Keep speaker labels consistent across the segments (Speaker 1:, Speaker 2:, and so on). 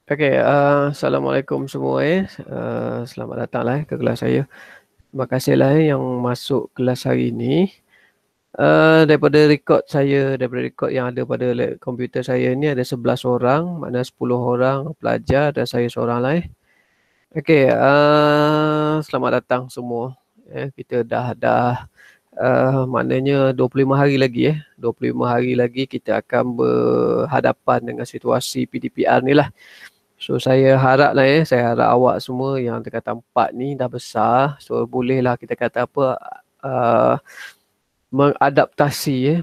Speaker 1: Okey, Assalamualaikum semua selamat datanglah ke kelas saya. Terima kasihlah yang masuk kelas hari ini. Daripada rekod yang ada pada komputer saya ni ada 11 orang, makna 10 orang pelajar dan saya seorang lah. Okey, selamat datang semua. Kita maknanya 25 hari lagi 25 hari lagi kita akan berhadapan dengan situasi PDPR ni lah. So saya harap lah saya harap awak semua yang tingkatan 4 ni dah besar. So bolehlah kita kata apa, uh, mengadaptasi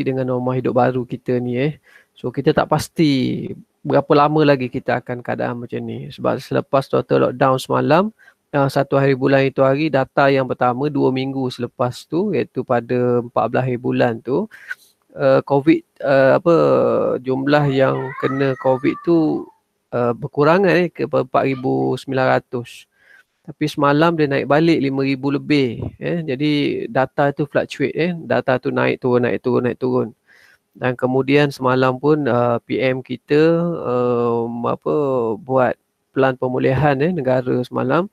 Speaker 1: dengan norma hidup baru kita ni. So kita tak pasti berapa lama lagi kita akan keadaan macam ni. Sebab selepas total lockdown semalam, satu hari bulan itu hari, data yang pertama 2 minggu selepas tu, iaitu pada 14 hari bulan tu, COVID jumlah yang kena COVID tu berkurangan ke 4,900. Tapi semalam dia naik balik 5,000 lebih. Jadi data tu fluctuate. Data tu naik turun, naik turun, naik turun. Dan kemudian semalam pun PM kita buat pelan pemulihan negara semalam.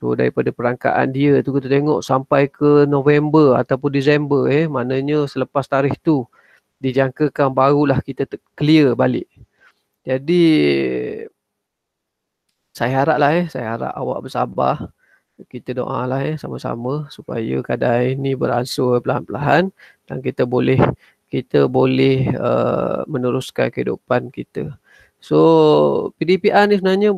Speaker 1: So daripada perangkaan dia tu kita tengok sampai ke November ataupun Disember maknanya selepas tarikh tu dijangkakan barulah kita clear balik. Jadi saya harap awak bersabar. Kita doalah sama-sama supaya keadaan ini beransur perlahan-lahan dan kita boleh meneruskan kehidupan kita. So PDPR ni sebenarnya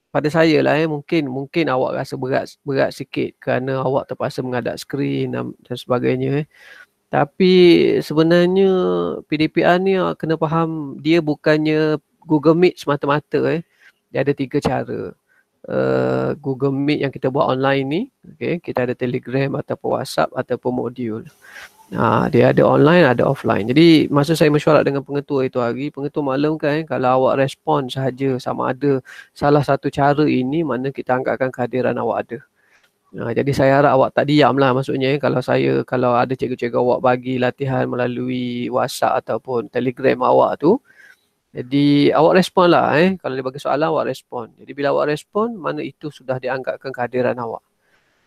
Speaker 1: pada saya lah mungkin awak rasa berat sikit kerana awak terpaksa menghadap skrin dan sebagainya. Tapi sebenarnya PDPR ni kena faham dia bukannya Google Meet semata-mata. Dia ada 3 cara. Google Meet yang kita buat online ni, kita ada Telegram ataupun WhatsApp ataupun modul. Dia ada online, ada offline. Jadi masa saya mesyuarat dengan pengetua itu hari, pengetua maklumkan kalau awak respon sahaja sama ada salah satu cara ini, mana kita anggapkan kehadiran awak ada. Jadi saya harap awak tak diam lah, maksudnya kalau ada cikgu-cikgu awak bagi latihan melalui WhatsApp ataupun Telegram awak tu, jadi awak respon lah kalau dia bagi soalan awak respon. Jadi bila awak respon, mana itu sudah dianggapkan kehadiran awak.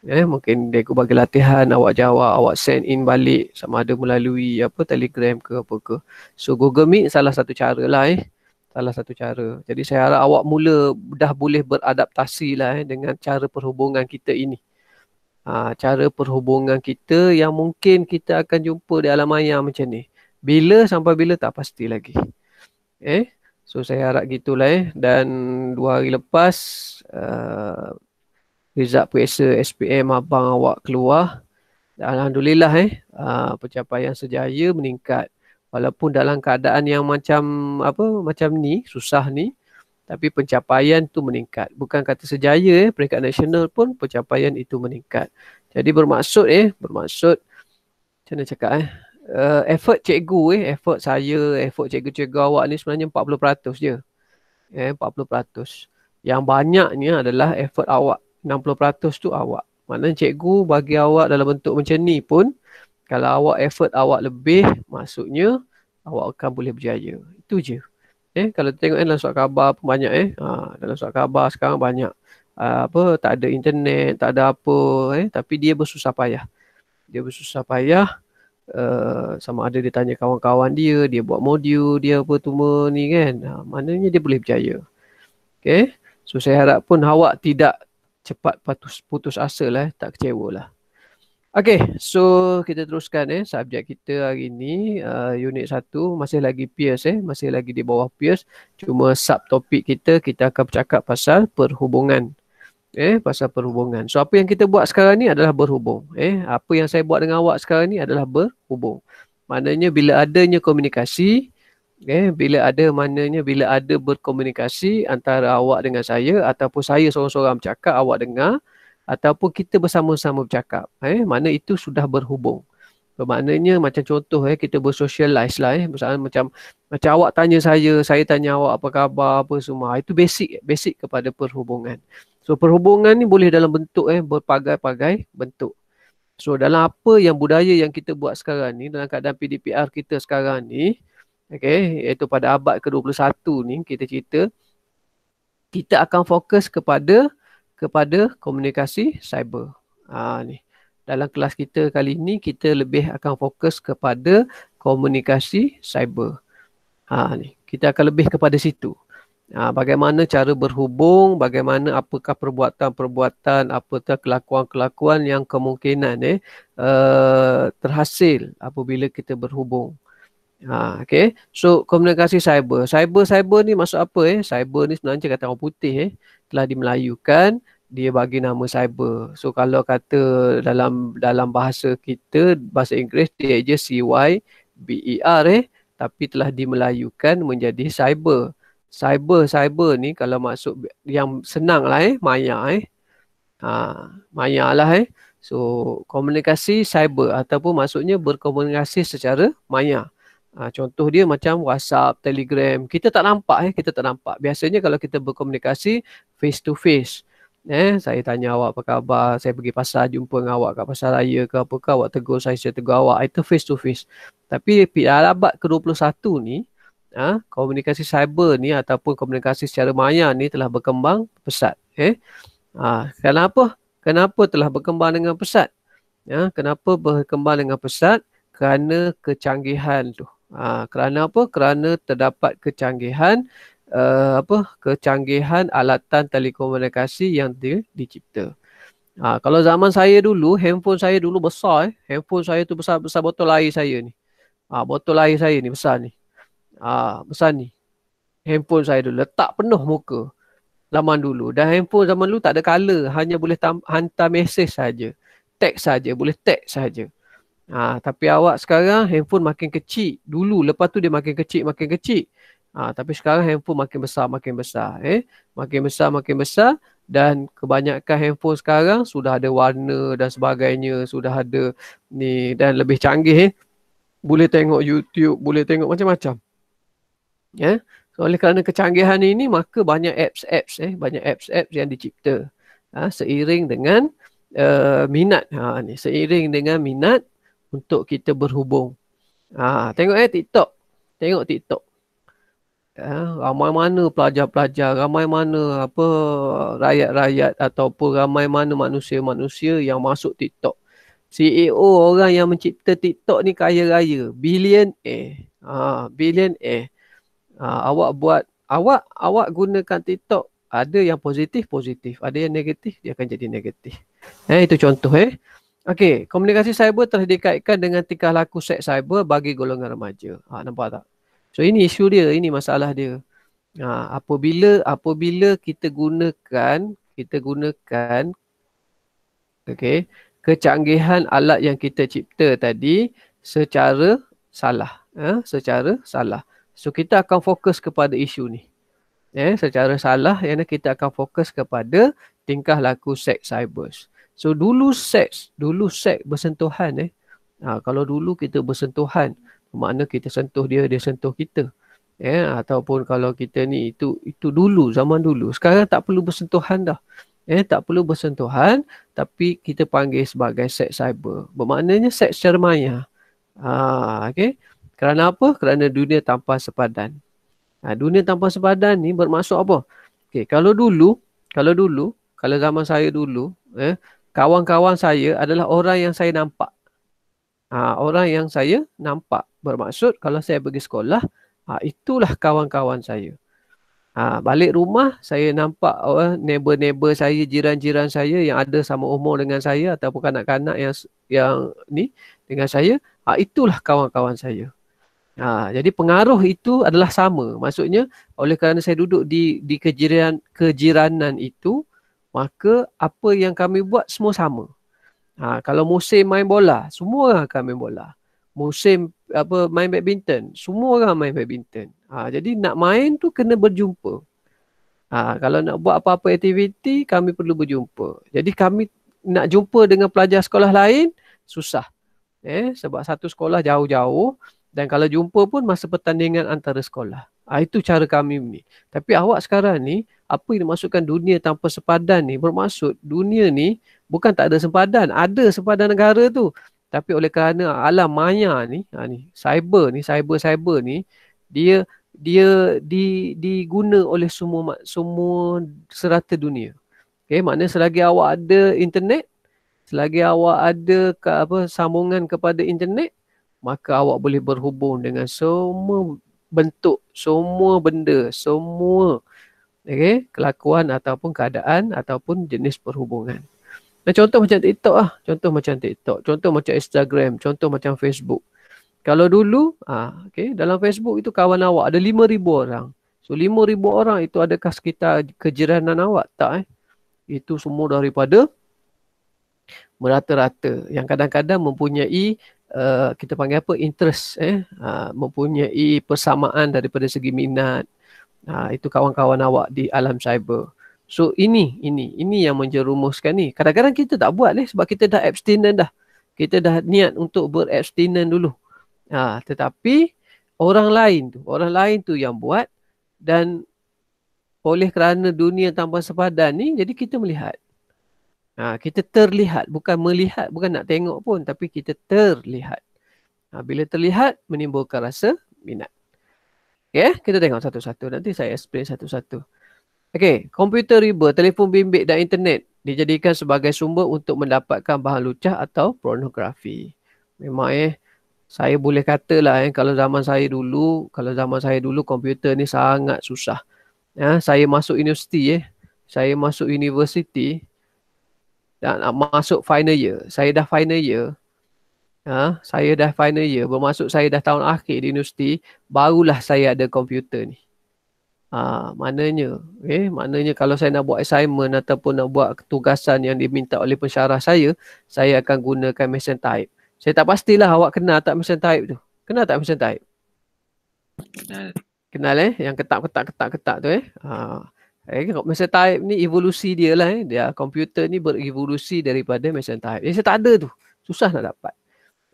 Speaker 1: Mungkin dia bagi latihan, awak jawab, awak send in balik sama ada melalui Telegram ke apa ke. So Google Meet salah satu cara lah salah satu cara. Jadi saya harap awak dah boleh beradaptasi lah dengan cara perhubungan kita ini. Cara perhubungan kita yang mungkin kita akan jumpa di alam maya macam ni. Bila sampai bila tak pasti lagi. So saya harap gitulah dan 2 hari lepas result periksa SPM abang awak keluar. Alhamdulillah pencapaian sejaya meningkat. Walaupun dalam keadaan yang macam ni, susah ni, tapi pencapaian tu meningkat. Bukan kata sejaya peringkat nasional pun pencapaian itu meningkat. Jadi bermaksud macam mana cakap effort cikgu effort saya, effort cikgu-cikgu awak ni sebenarnya 40% je. 40%. Yang banyaknya adalah effort awak. 60% tu awak. Maknanya cikgu bagi awak dalam bentuk macam ni pun, kalau awak effort awak lebih, maksudnya awak akan boleh berjaya. Itu je. Kalau tengok dalam surat khabar pun banyak dalam surat khabar sekarang banyak tak ada internet, tak ada apa tapi dia bersusah payah. Dia bersusah payah sama ada dia tanya kawan-kawan dia buat modul, dia apa semua ni kan. Maknanya dia boleh berjaya. Okay. So saya harap pun awak tidak cepat putus asa lah, tak kecewa lah. Okay, so kita teruskan subjek kita hari ni unit 1 masih lagi peers masih lagi di bawah peers. Cuma subtopik kita akan bercakap pasal perhubungan. Pasal perhubungan. So apa yang kita buat sekarang ni adalah berhubung. Apa yang saya buat dengan awak sekarang ni adalah berhubung. Maknanya bila adanya komunikasi, bila ada berkomunikasi antara awak dengan saya ataupun saya seorang-seorang bercakap, awak dengar, ataupun kita bersama-sama bercakap, mana itu sudah berhubung. Maknanya macam contoh kita bersocialize lah macam awak tanya saya tanya awak apa khabar apa semua. Itu basic kepada perhubungan. So perhubungan ni boleh dalam bentuk berbagai-bagai bentuk. So dalam apa yang budaya yang kita buat sekarang ni, dalam keadaan PDPR kita sekarang ni, iaitu pada abad ke-21 ni kita cerita, kita akan fokus kepada komunikasi cyber. Ni. Dalam kelas kita kali ini, kita lebih akan fokus kepada komunikasi cyber. Ni. Kita akan lebih kepada situ. Bagaimana cara berhubung, bagaimana apakah perbuatan-perbuatan, apakah kelakuan-kelakuan yang kemungkinan terhasil apabila kita berhubung. Okay. So komunikasi cyber. Cyber ni maksud apa Cyber ni sebenarnya kata orang putih telah dimelayukan, dia bagi nama cyber. So kalau kata dalam bahasa kita, bahasa Inggeris, dia je CYBER tapi telah dimelayukan menjadi cyber. Cyber ni kalau maksud yang senang lah maya maya lah So komunikasi cyber ataupun maksudnya berkomunikasi secara maya. Contoh dia macam WhatsApp, Telegram. Kita tak nampak kita tak nampak. Biasanya kalau kita berkomunikasi face to face. Saya tanya awak apa khabar, saya pergi pasar jumpa dengan awak kat pasar raya ke apa ke, awak tegur saya tegur awak. Itu face to face. Tapi dalam abad ke-21 ni, komunikasi cyber ni ataupun komunikasi secara maya ni telah berkembang pesat. Kenapa? Kenapa telah berkembang dengan pesat? Kenapa berkembang dengan pesat? Kerana kecanggihan tu. Kerana apa? Kerana terdapat kecanggihan kecanggihan alatan telekomunikasi yang dicipta. Kalau zaman saya dulu, handphone saya dulu besar handphone saya tu besar botol air saya ni. Botol air saya ni besar ni. Besar ni. Handphone saya dulu letak penuh muka zaman dulu. Dan handphone zaman dulu tak ada color, hanya boleh hantar mesej saja. Teks saja, boleh teks saja. Tapi awak sekarang handphone makin kecil. Dulu lepas tu dia makin kecil. Tapi sekarang handphone makin besar. Makin besar dan kebanyakan handphone sekarang sudah ada warna dan sebagainya, sudah ada ni dan lebih canggih boleh tengok YouTube, boleh tengok macam-macam. So, oleh kerana kecanggihan ini maka banyak apps yang dicipta seiring dengan minat. Seiring dengan minat untuk kita berhubung. Tengok TikTok. Tengok TikTok. Ramai mana pelajar-pelajar, ramai mana rakyat-rakyat ataupun ramai mana manusia-manusia yang masuk TikTok. CEO orang yang mencipta TikTok ni kaya raya, billionaire. Billionaire. Awak gunakan TikTok, ada yang positif, ada yang negatif, dia akan jadi negatif. Itu contoh Okey, komunikasi cyber telah dikaitkan dengan tingkah laku seks cyber bagi golongan remaja. Nampak tak? So ini isu dia, ini masalah dia. Apabila kita gunakan kecanggihan alat yang kita cipta tadi secara salah. So kita akan fokus kepada isu ni. Secara salah kita akan fokus kepada tingkah laku seks cyber. So dulu seks bersentuhan kalau dulu kita bersentuhan, makna kita sentuh dia sentuh kita. Ataupun kalau kita ni itu dulu, zaman dulu. Sekarang tak perlu bersentuhan dah. Tak perlu bersentuhan, tapi kita panggil sebagai seks cyber. Bermaknanya seks secara maya. Okay. Kerana apa? Kerana dunia tanpa sepadan. Dunia tanpa sepadan ni bermaksud apa? Okay, kalau zaman saya dulu, kawan-kawan saya adalah orang yang saya nampak. Orang yang saya nampak. Bermaksud kalau saya pergi sekolah, itulah kawan-kawan saya. Balik rumah, saya nampak neighbor-neighbor saya, jiran-jiran saya yang ada sama umur dengan saya ataupun kanak-kanak yang ni dengan saya, itulah kawan-kawan saya. Jadi pengaruh itu adalah sama. Maksudnya oleh kerana saya duduk di kejiranan itu, maka apa yang kami buat semua sama. Kalau musim main bola, semua orang akan main bola. Musim main badminton, semua orang main badminton. Jadi nak main tu kena berjumpa. Kalau nak buat apa-apa aktiviti, kami perlu berjumpa. Jadi kami nak jumpa dengan pelajar sekolah lain, susah. Sebab satu sekolah jauh-jauh. Dan kalau jumpa pun masa pertandingan antara sekolah. Itu cara kami ni. Tapi awak sekarang ni, apa yang dimaksudkan dunia tanpa sepadan ni? Bermaksud dunia ni bukan tak ada sempadan. Ada sempadan negara tu. Tapi oleh kerana alam maya ni, cyber ni, dia dia diguna oleh semua serata dunia. Okay, maknanya selagi awak ada internet, selagi awak ada sambungan kepada internet, maka awak boleh berhubung dengan semua bentuk, semua benda, semua kelakuan ataupun keadaan ataupun jenis perhubungan. Nah, contoh macam TikTok lah. Contoh macam TikTok. Contoh macam Instagram. Contoh macam Facebook. Kalau dulu, dalam Facebook itu kawan awak ada 5,000 orang. So 5,000 orang itu adakah sekitar kejiranan awak? Tak. Itu semua daripada merata-rata. Yang kadang-kadang mempunyai kita panggil apa? Interest. Mempunyai persamaan daripada segi minat. Itu kawan-kawan awak di alam cyber. So ini yang menjerumuskan ni. Kadang-kadang kita tak buat sebab kita dah abstinent dah. Kita dah niat untuk berabstinent dulu. Tetapi orang lain tu yang buat, dan oleh kerana dunia tanpa sepadan ni, jadi kita melihat. Kita terlihat, bukan melihat, bukan nak tengok pun, tapi kita terlihat. Bila terlihat, menimbulkan rasa minat. Okay, kita tengok satu-satu. Nanti saya explain satu-satu. Okay, komputer riba, telefon bimbit dan internet dijadikan sebagai sumber untuk mendapatkan bahan lucah atau pornografi. Memang saya boleh katalah kalau zaman saya dulu komputer ni sangat susah. Saya masuk universiti saya masuk universiti dan masuk final year. Saya dah final year. Bermaksud saya dah tahun akhir di universiti, barulah saya ada komputer ni. Maknanya kalau saya nak buat assignment ataupun nak buat tugasan yang diminta oleh pensyarah saya akan gunakan mesin type. Saya tak pastilah awak kenal tak mesin type tu. Kenal tak mesin type? Kenal yang ketak tu mesin type ni evolusi dia lah dia komputer ni berevolusi daripada mesin type. Saya tak ada tu. Susah nak dapat.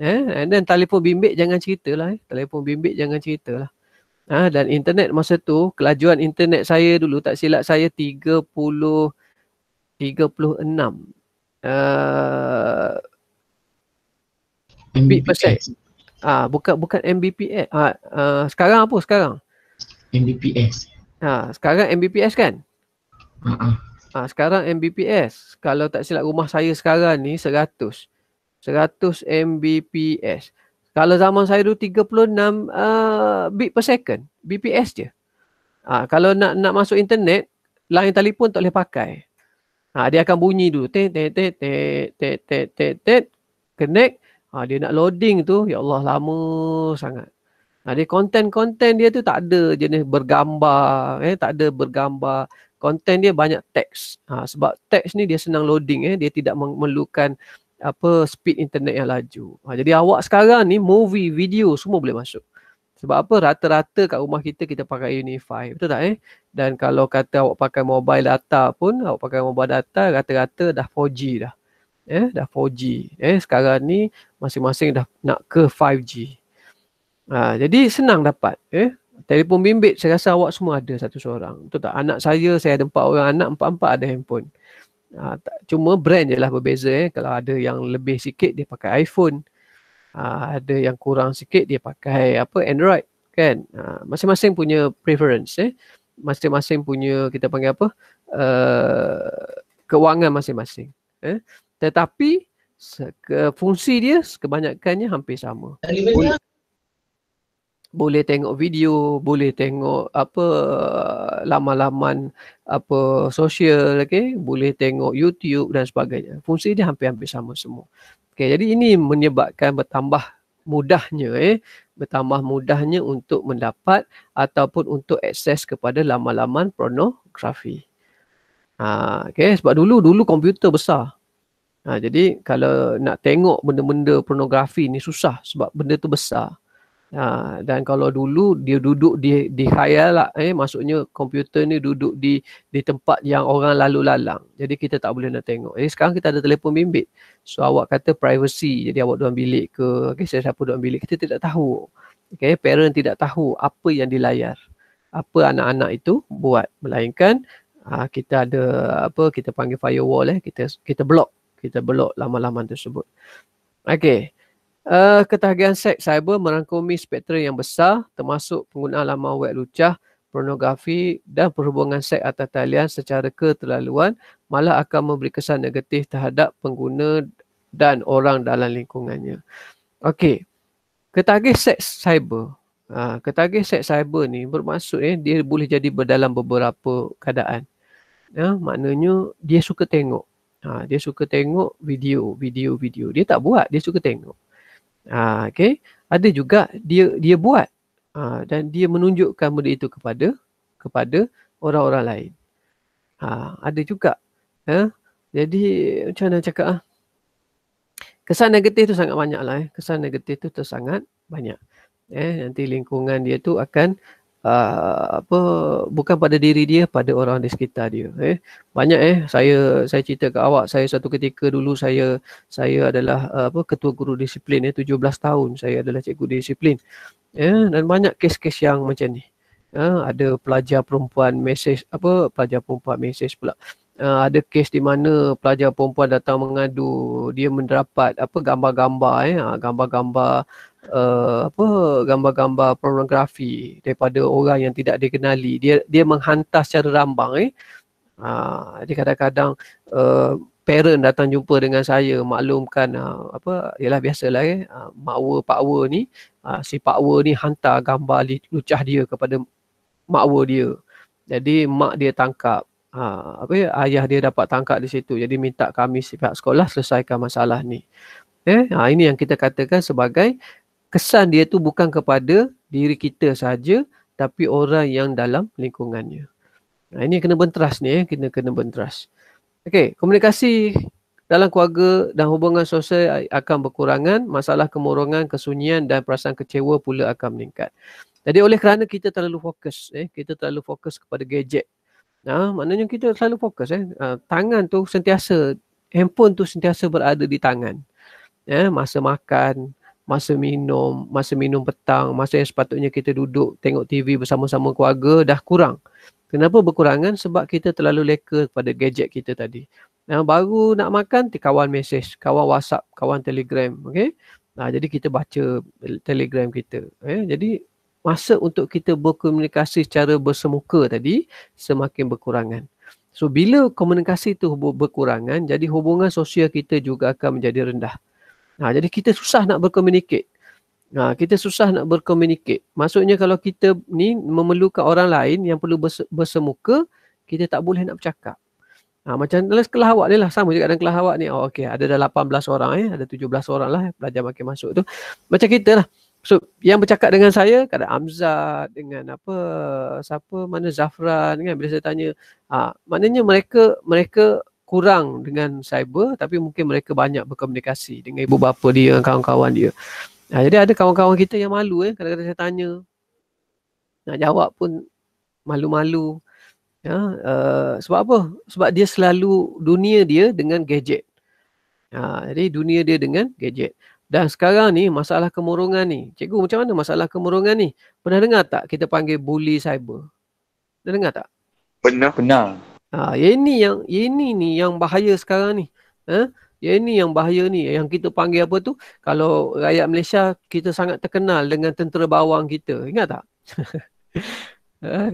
Speaker 1: And then telefon bimbit jangan ceritalah telefon bimbit jangan ceritalah. Dan internet masa tu, kelajuan internet saya dulu tak silap saya 36 bit per second. Bukan Mbps. Sekarang apa sekarang?
Speaker 2: Mbps.
Speaker 1: Sekarang Mbps kan? Sekarang Mbps. Kalau tak silap rumah saya sekarang ni 100 Mbps. Kalau zaman saya dulu 36 bit per second. BPS je. Kalau nak masuk internet, line telefon tak boleh pakai. Dia akan bunyi dulu. Connect. Dia nak loading tu, ya Allah lama sangat. Dia konten dia tu tak ada jenis bergambar. Tak ada bergambar. Konten dia banyak teks. Sebab teks ni dia senang loading. Dia tidak memerlukan speed internet yang laju. Jadi awak sekarang ni movie, video semua boleh masuk. Sebab apa? Rata-rata kat rumah kita pakai Unify. Betul tak Dan kalau kata awak pakai mobile data pun, awak pakai mobile data rata-rata dah 4G dah. Dah 4G. Sekarang ni masing-masing dah nak ke 5G. Jadi senang dapat. Telefon bimbit saya rasa awak semua ada satu seorang. Betul tak? Anak saya ada 4 orang anak, 4 ada handphone. Cuma brand je lah berbeza. Kalau ada yang lebih sikit dia pakai iPhone. Ada yang kurang sikit dia pakai Android kan. Masing-masing punya preference. Masing-masing punya kita panggil kewangan masing-masing. Tetapi fungsi dia kebanyakannya hampir sama. Boleh tengok video, boleh tengok laman-laman sosial, boleh tengok YouTube dan sebagainya. Fungsi dia hampir-hampir sama semua. Jadi ini menyebabkan bertambah mudahnya untuk mendapat ataupun untuk akses kepada laman-laman pornografi. Sebab dulu komputer besar. Jadi kalau nak tengok benda-benda pornografi ni susah sebab benda tu besar. Dan kalau dulu dia duduk di khayal lah, maksudnya komputer ni duduk di tempat yang orang lalu lalang. Jadi kita tak boleh nak tengok. Jadi sekarang kita ada telefon bimbit. So awak kata privacy. Jadi awak dalam bilik ke, siapa dalam bilik, kita tidak tahu. Parent tidak tahu apa yang di layar. Apa anak-anak itu buat. Melainkan kita ada kita panggil firewall kita block. Kita block laman-laman tersebut. Ketagihan seks cyber merangkumi spektrum yang besar termasuk penggunaan laman web lucah, pornografi dan perhubungan seks atas talian secara keterlaluan malah akan memberi kesan negatif terhadap pengguna dan orang dalam lingkungannya. Okey, ketagih seks cyber. Ketagih seks cyber ni bermaksud dia boleh jadi dalam beberapa keadaan. Maknanya dia suka tengok. Dia suka tengok video. Dia tak buat, dia suka tengok. Okay. Ada juga dia buat dan dia menunjukkan benda itu kepada orang-orang lain. Ada juga. Jadi macam mana cakap? Kesan negatif tu sangat banyak lah. Kesan negatif tu sangat banyak. Nanti lingkungan dia tu akan bukan pada diri dia, pada orang di sekitar dia. Banyak saya cerita ke awak, saya satu ketika dulu saya adalah ketua guru disiplin 17 tahun saya adalah cikgu disiplin. Dan banyak kes-kes yang macam ni. Ada pelajar perempuan mesej pula. Ada kes di mana pelajar perempuan datang mengadu, dia mendapat gambar-gambar gambar-gambar pornografi daripada orang yang tidak dikenali. Dia menghantar secara rambang. Jadi kadang-kadang parent datang jumpa dengan saya maklumkan ialah biasalah makwa ni si pakwa ni hantar gambar lucah dia kepada makwa dia. Jadi mak dia tangkap. Ayah dia dapat tangkap di situ. Jadi minta kami pihak sekolah selesaikan masalah ni. Ini yang kita katakan sebagai kesan dia tu bukan kepada diri kita saja tapi orang yang dalam lingkungannya. Ini kena benteras ni, kena benteras. Okey, komunikasi dalam keluarga dan hubungan sosial akan berkurangan, masalah kemurungan, kesunyian dan perasaan kecewa pula akan meningkat. Jadi oleh kerana kita terlalu fokus, kepada gadget. Maknanya kita selalu fokus. Tangan tu sentiasa, handphone tu sentiasa berada di tangan. Masa makan, masa minum petang, masa yang sepatutnya kita duduk tengok TV bersama-sama keluarga dah kurang. Kenapa berkurangan? Sebab kita terlalu leka pada gadget kita tadi. Baru nak makan, kawan mesej, kawan WhatsApp, kawan Telegram. Okay? Jadi kita baca Telegram kita. Jadi masa untuk kita berkomunikasi secara bersemuka tadi semakin berkurangan. So bila komunikasi tu berkurangan, jadi hubungan sosial kita juga akan menjadi rendah. Jadi kita susah nak berkomunikasi. Maksudnya kalau kita ni memerlukan orang lain yang perlu bersemuka, kita tak boleh nak bercakap. Macam dalam kelas awak ni lah, sama juga dalam kelas awak ni. Okey, ada dah 18 orang ada 17 orang lah pelajar makin masuk tu. Macam kita lah. So, yang bercakap dengan saya, kadang Amzad, dengan Zafran kan, bila saya tanya, maknanya mereka kurang dengan cyber, tapi mungkin mereka banyak berkomunikasi dengan ibu bapa dia, kawan-kawan dia. Jadi ada kawan-kawan kita yang malu kadang-kadang saya tanya. Nak jawab pun malu-malu. Sebab apa? Sebab dia selalu dunia dia dengan gadget. Jadi dunia dia dengan gadget. Dan sekarang ni masalah kemurungan ni. Cikgu, macam mana masalah kemurungan ni? Pernah dengar tak kita panggil bully cyber? Pernah dengar tak?
Speaker 3: Pernah.
Speaker 1: Ini ni yang bahaya sekarang ni. Ini yang bahaya ni, yang kita panggil apa tu, kalau rakyat Malaysia kita sangat terkenal dengan tentera bawang kita, ingat tak?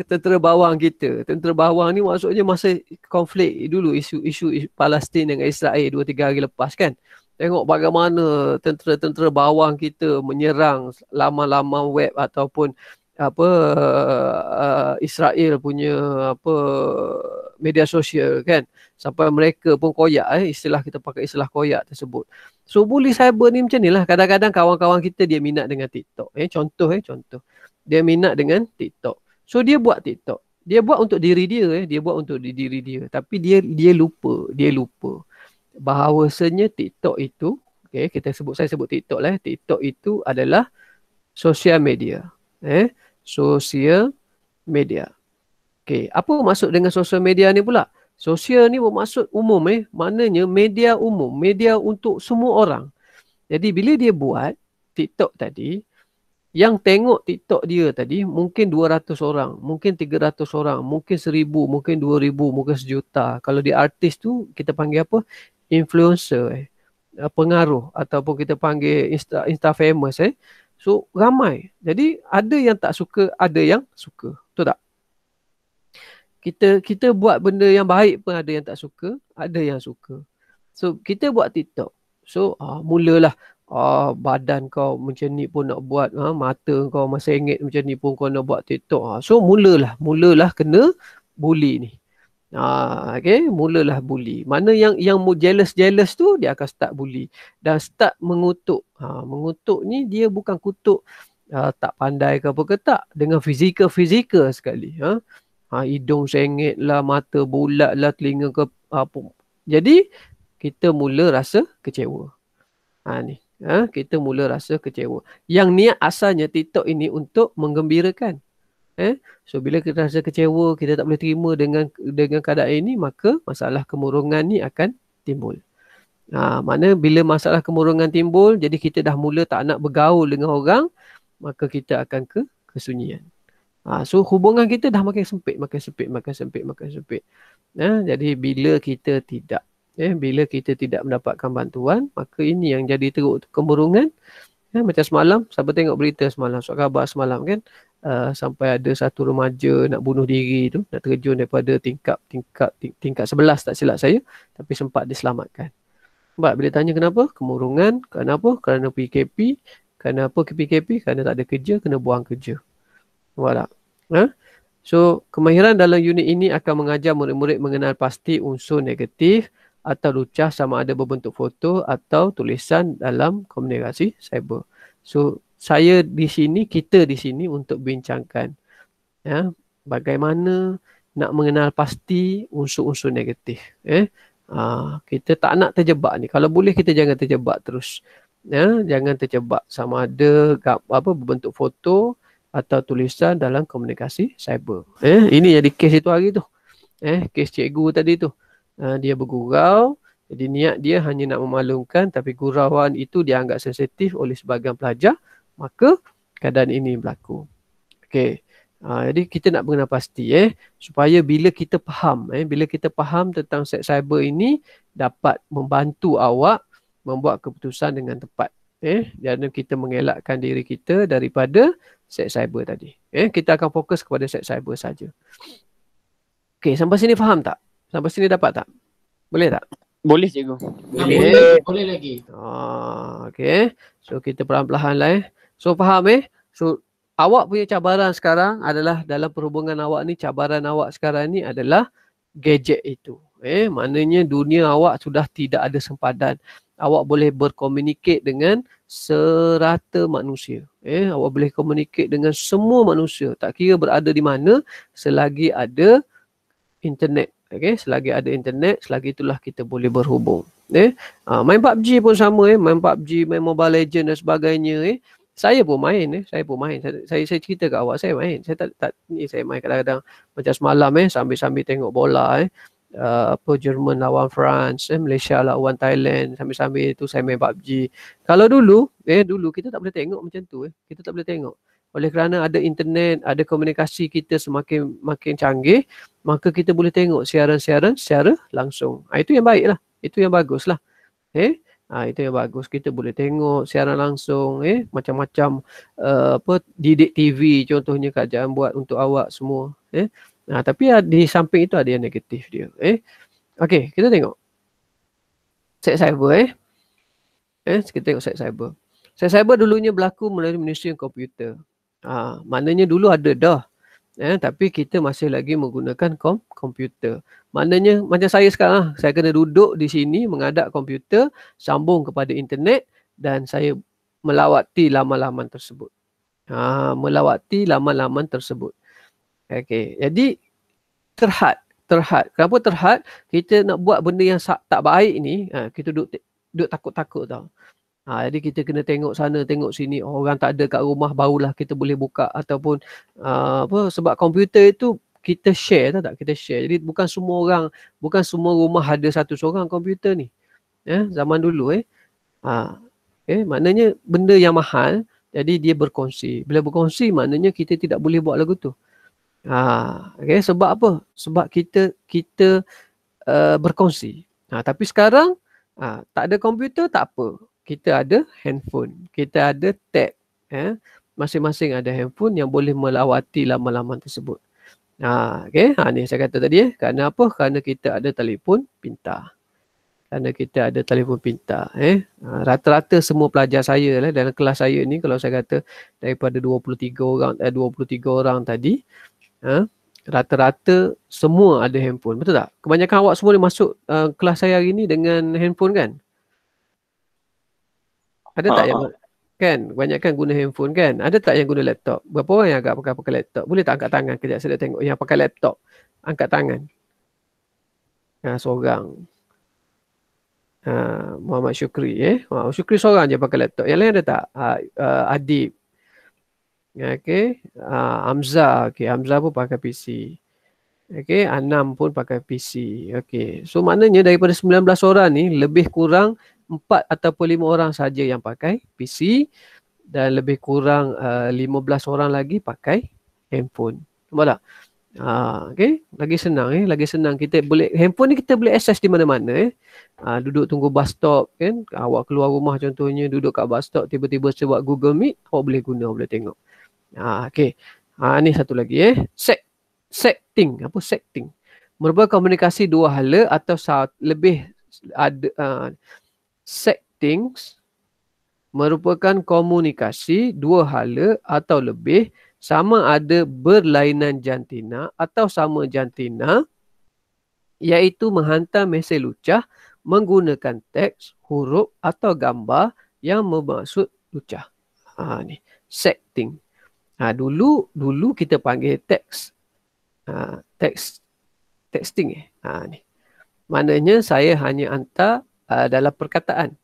Speaker 1: Tentera bawang kita. Tentera bawang ni maksudnya masa konflik dulu, isu Palestin dengan Israel 2-3 hari lepas kan. Tengok bagaimana tentera bawang kita menyerang laman-laman web ataupun Israel punya media sosial kan, sampai mereka pun koyak kita pakai istilah koyak tersebut. So bully cyber ni macam ni lah. Kadang-kadang kawan-kawan kita dia minat dengan TikTok. Contoh dia minat dengan TikTok. So dia buat TikTok. Dia buat untuk diri dia dia buat untuk diri dia. Tapi dia lupa bahawasanya TikTok itu, saya sebut TikTok lah. TikTok itu adalah sosial media. Sosial media. Apa maksud dengan sosial media ni pula? Sosial ni bermaksud umum maknanya media umum, media untuk semua orang. Jadi bila dia buat TikTok tadi, yang tengok TikTok dia tadi mungkin 200 orang, mungkin 300 orang, mungkin 1000, mungkin 2000, mungkin 1 juta. Kalau dia artis tu kita panggil apa? Influencer. pengaruh ataupun kita panggil insta famous So ramai. Jadi ada yang tak suka, ada yang suka. Betul tak? Kita buat benda yang baik pun ada yang tak suka, ada yang suka. So kita buat TikTok. So mulalah badan kau macam ni pun nak buat, mata kau sengit macam ni pun kau nak buat TikTok. So mulalah kena bully ni. Okay, mulalah bully. Mana yang jealous tu dia akan start bully dan start mengutuk. Mengutuk ni dia bukan kutuk tak pandai ke apa ke tak, dengan fizikal sekali. Hidung sengit lah, mata bulat lah, telinga ke apa. Jadi kita mula rasa kecewa. Kita mula rasa kecewa. Yang niat asalnya TikTok ini untuk menggembirakan. So bila kita rasa kecewa, kita tak boleh terima dengan keadaan ini, maka masalah kemurungan ni akan timbul. Mana bila masalah kemurungan timbul, jadi kita dah mula tak nak bergaul dengan orang, maka kita akan ke kesunyian. So hubungan kita dah makin sempit. Jadi bila kita tidak mendapatkan bantuan, maka ini yang jadi teruk kemurungan. Macam semalam, siapa tengok berita semalam, surat khabar semalam kan, sampai ada satu remaja nak bunuh diri tu, nak terjun daripada tingkat 11 tak silap saya, tapi sempat diselamatkan. Sebab bila tanya kenapa? Kemurungan. Kenapa? Kerana PKP. Kenapa PKP? Kerana tak ada kerja, kena buang kerja. Nampak tak? So kemahiran dalam unit ini akan mengajar murid-murid mengenal pasti unsur negatif atau lucah sama ada berbentuk foto atau tulisan dalam komunikasi cyber. So kita di sini untuk bincangkan bagaimana nak mengenal pasti unsur-unsur negatif. Kita tak nak terjebak ni. Kalau boleh kita jangan terjebak terus. Jangan terjebak sama ada berbentuk foto atau tulisan dalam komunikasi cyber. Ini jadi kes itu hari tu. Kes cikgu tadi tu. Dia bergurau, jadi niat dia hanya nak memaklumkan, tapi gurauan itu dianggap sensitif oleh sebahagian pelajar, maka keadaan ini berlaku. Okey. Jadi kita nak mengenal pasti supaya bila kita faham tentang seks cyber ini, dapat membantu awak membuat keputusan dengan tepat. Dan kita mengelakkan diri kita daripada seks cyber tadi. Kita akan fokus kepada seks cyber saja. Okey, sampai sini faham tak? Sampai sini dapat tak? Boleh tak?
Speaker 3: Boleh cikgu.
Speaker 2: Boleh lagi.
Speaker 1: Okey. So kita perlahan-lahan lah So faham So awak punya cabaran sekarang adalah dalam perhubungan awak ni, cabaran awak sekarang ni adalah gadget itu. Maknanya dunia awak sudah tidak ada sempadan. Awak boleh berkomunikasi dengan serata manusia. Awak boleh komunikasi dengan semua manusia. Tak kira berada di mana, selagi ada internet. Selagi ada internet, selagi itulah kita boleh berhubung. Main PUBG pun sama. Main PUBG, main Mobile Legends dan sebagainya. Saya pun main. Saya cerita kat awak, saya main. Saya main kadang-kadang macam semalam sambil-sambil tengok bola Jerman lawan France, Malaysia lawan Thailand, sambil-sambil tu saya main PUBG. Kalau dulu kita tak boleh tengok macam tu. Kita tak boleh tengok. Oleh kerana ada internet, ada komunikasi kita makin canggih, maka kita boleh tengok siaran-siaran secara langsung. Itu yang baik lah. Itu yang bagus lah. Itu yang bagus. Kita boleh tengok siaran langsung. Macam-macam didik TV contohnya kajian buat untuk awak semua. Tapi di samping itu ada yang negatif dia. Okey, kita tengok. Seks cyber. Kita tengok seks cyber. Seks cyber dulunya berlaku melalui manusia komputer. Maknanya dulu ada dah. Tapi kita masih lagi menggunakan komputer. Maknanya macam saya sekarang, saya kena duduk di sini menghadap komputer, sambung kepada internet dan saya melawati laman-laman tersebut. Okey, jadi terhad. Kenapa terhad? Kita nak buat benda yang tak baik ni, kita duduk takut-takut tau. Jadi kita kena tengok sana, tengok sini. Orang tak ada kat rumah, barulah kita boleh buka. Ataupun sebab komputer itu kita share, tahu tak? Kita share. Jadi bukan semua rumah ada satu seorang komputer ni. Zaman dulu maknanya benda yang mahal, jadi dia berkongsi. Bila berkongsi maknanya kita tidak boleh buat lagu tu. Sebab apa? Sebab kita berkongsi. Tapi sekarang Tak ada komputer tak apa. Kita ada handphone. Kita ada tab. Masing-masing ada handphone yang boleh melawati laman-laman tersebut. Okay. Ni saya kata tadi. Kerana apa? Kerana kita ada telefon pintar. Kerana kita ada telefon pintar. Rata-rata semua pelajar saya lah dalam kelas saya ni, kalau saya kata daripada 23 orang tadi, rata-rata semua ada handphone. Betul tak? Kebanyakan awak semua ni masuk kelas saya hari ni dengan handphone kan? Ada tak yang kan? Kebanyakan guna handphone kan? Ada tak yang guna laptop? Berapa orang yang agak pakai laptop? Boleh tak angkat tangan? Kejap saya nak tengok yang pakai laptop. Angkat tangan. Seorang. Muhammad Syukri. Muhammad Syukri seorang je pakai laptop. Yang lain ada tak? Adib. Okay. Hamzah. Okay. Hamzah pun pakai PC. Okay. Anam pun pakai PC. Okay. So maknanya daripada 19 orang ni, lebih kurang 4 ataupun 5 orang saja yang pakai PC dan lebih kurang 15 orang lagi pakai handphone. Nampak tak? Okay. Lagi senang lagi senang kita boleh, handphone ni kita boleh access di mana-mana duduk tunggu bus stop kan, awak keluar rumah contohnya, duduk kat bus stop, tiba-tiba saya buat Google Meet, awak boleh guna, boleh tengok. Okay. Ni satu lagi setting. Apa setting? Merupakan komunikasi dua hala atau lebih ada settings merupakan komunikasi dua hala atau lebih, sama ada berlainan jantina atau sama jantina, iaitu menghantar mesej lucah menggunakan teks, huruf atau gambar yang bermaksud lucah. Ni setting. Dulu kita panggil teks. Texting ni. Maknanya saya hanya hantar dalam perkataan.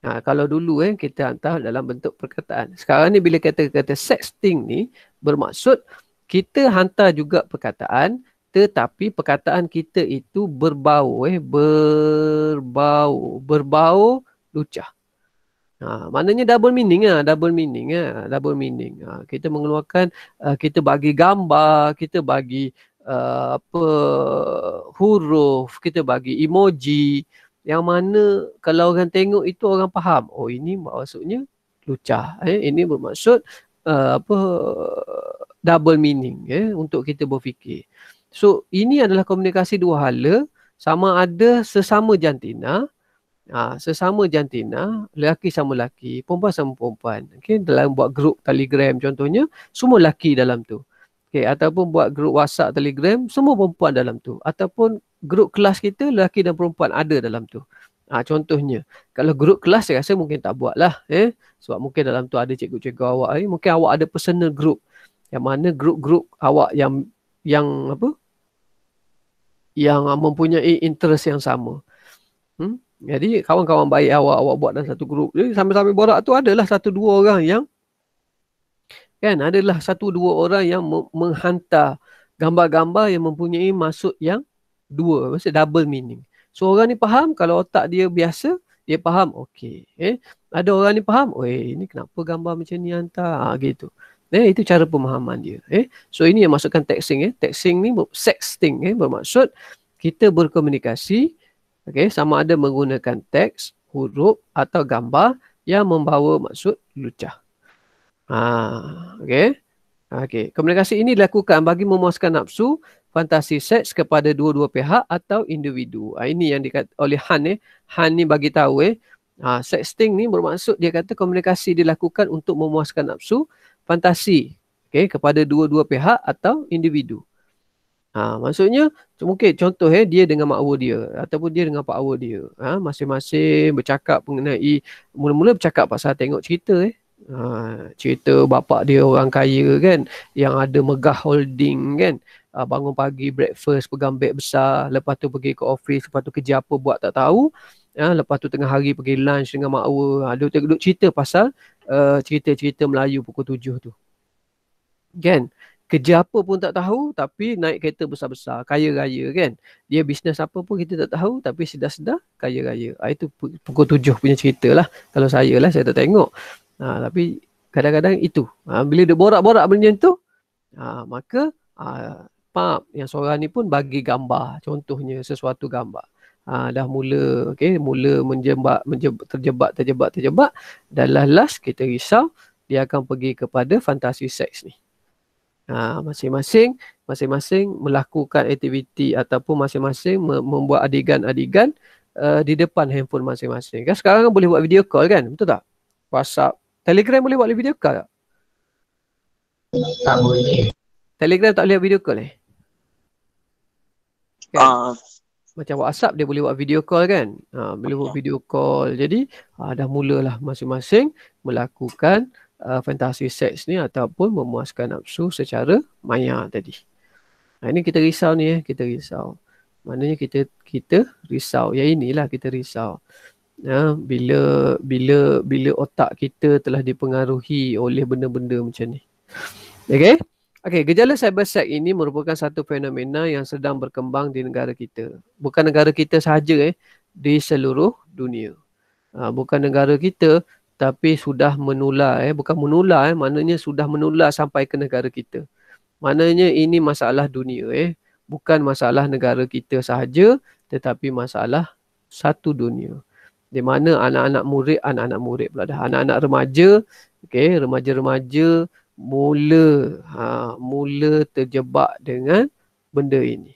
Speaker 1: Kalau dulu kita hantar dalam bentuk perkataan. Sekarang ni bila kata sexting ni, bermaksud kita hantar juga perkataan, tetapi perkataan kita itu berbau lucah. Maknanya double meaning. Double meaning. Kita mengeluarkan, kita bagi gambar, kita bagi huruf, kita bagi emoji, yang mana kalau orang tengok itu orang faham, oh ini maksudnya lucah, ini bermaksud double meaning untuk kita berfikir. So ini adalah komunikasi dua hala, sama ada sesama jantina, lelaki sama lelaki, perempuan sama perempuan. Okay, dalam buat grup Telegram contohnya, semua lelaki dalam tu. Okay, ataupun buat grup WhatsApp, Telegram, semua perempuan dalam tu. Ataupun grup kelas kita, lelaki dan perempuan ada dalam tu. Contohnya, kalau grup kelas saya rasa mungkin tak buat lah. Sebab mungkin dalam tu ada cikgu-cikgu awak. Mungkin awak ada personal group. Yang mana grup-grup awak yang mempunyai interest yang sama. Jadi kawan-kawan baik awak buat dalam satu grup. Jadi sambil-sambil borak tu adalah satu dua orang yang menghantar gambar-gambar yang mempunyai maksud yang dua, maksud double meaning. So orang ni faham, kalau otak dia biasa, dia faham, okey. Ada orang ni faham, ini kenapa gambar macam ni hantar, gitu. Itu cara pemahaman dia. So ini yang masukkan texting. Texting ni sexting, bermaksud kita berkomunikasi, sama ada menggunakan teks, huruf atau gambar yang membawa maksud lucah. Komunikasi ini dilakukan bagi memuaskan nafsu, fantasi seks kepada dua-dua pihak atau individu. Ini yang dikata oleh Han. Han ni bagi tahu sexting ni bermaksud, dia kata komunikasi dilakukan untuk memuaskan nafsu, fantasi kepada dua-dua pihak atau individu. Maksudnya mungkin contoh dia dengan mak awak dia ataupun dia dengan pak awak dia. Masing-masing bercakap mengenai, mula-mula bercakap pasal tengok cerita cerita bapak dia orang kaya kan, yang ada Megah Holding kan, bangun pagi breakfast, pegang beg besar, lepas tu pergi ke office, lepas tu kerja apa buat tak tahu, lepas tu tengah hari pergi lunch dengan mak awak, duduk cerita pasal cerita-cerita Melayu pukul 7 tu kan. Kerja apa pun tak tahu, tapi naik kereta besar-besar, kaya-raya kan. Dia bisnes apa pun kita tak tahu, tapi sedar-sedar kaya-raya. Itu pukul 7 punya cerita lah. Kalau saya lah, saya tak tengok. Tapi kadang-kadang itu. Bila dia borak-borak benda tu, maka yang seorang ni pun bagi gambar. Contohnya sesuatu gambar. dah mula mula terjebak dan last kita risau dia akan pergi kepada fantasi seks ni. Masing-masing melakukan aktiviti ataupun masing-masing membuat adegan-adegan di depan handphone masing-masing. Kan sekarang kan boleh buat video call kan? Betul tak? WhatsApp, Telegram boleh buat video call tak?
Speaker 2: Tak boleh.
Speaker 1: Telegram tak boleh buat video call kan? Macam WhatsApp dia boleh buat video call kan? Boleh buat video call. Jadi dah mulalah masing-masing melakukan fantasi seks ni ataupun memuaskan nafsu secara maya tadi. Ini kita risau ni kita risau. Maknanya kita risau. Ya inilah kita risau. Bila otak kita telah dipengaruhi oleh benda-benda macam ni. Okey, gejala cybersex ini merupakan satu fenomena yang sedang berkembang di negara kita. Bukan negara kita sahaja di seluruh dunia. Bukan negara kita tapi sudah menular bukan menular maknanya sudah menular sampai ke negara kita. Maknanya ini masalah dunia bukan masalah negara kita sahaja tetapi masalah satu dunia. Di mana anak-anak murid pula dah, anak-anak remaja, remaja-remaja mula terjebak dengan benda ini.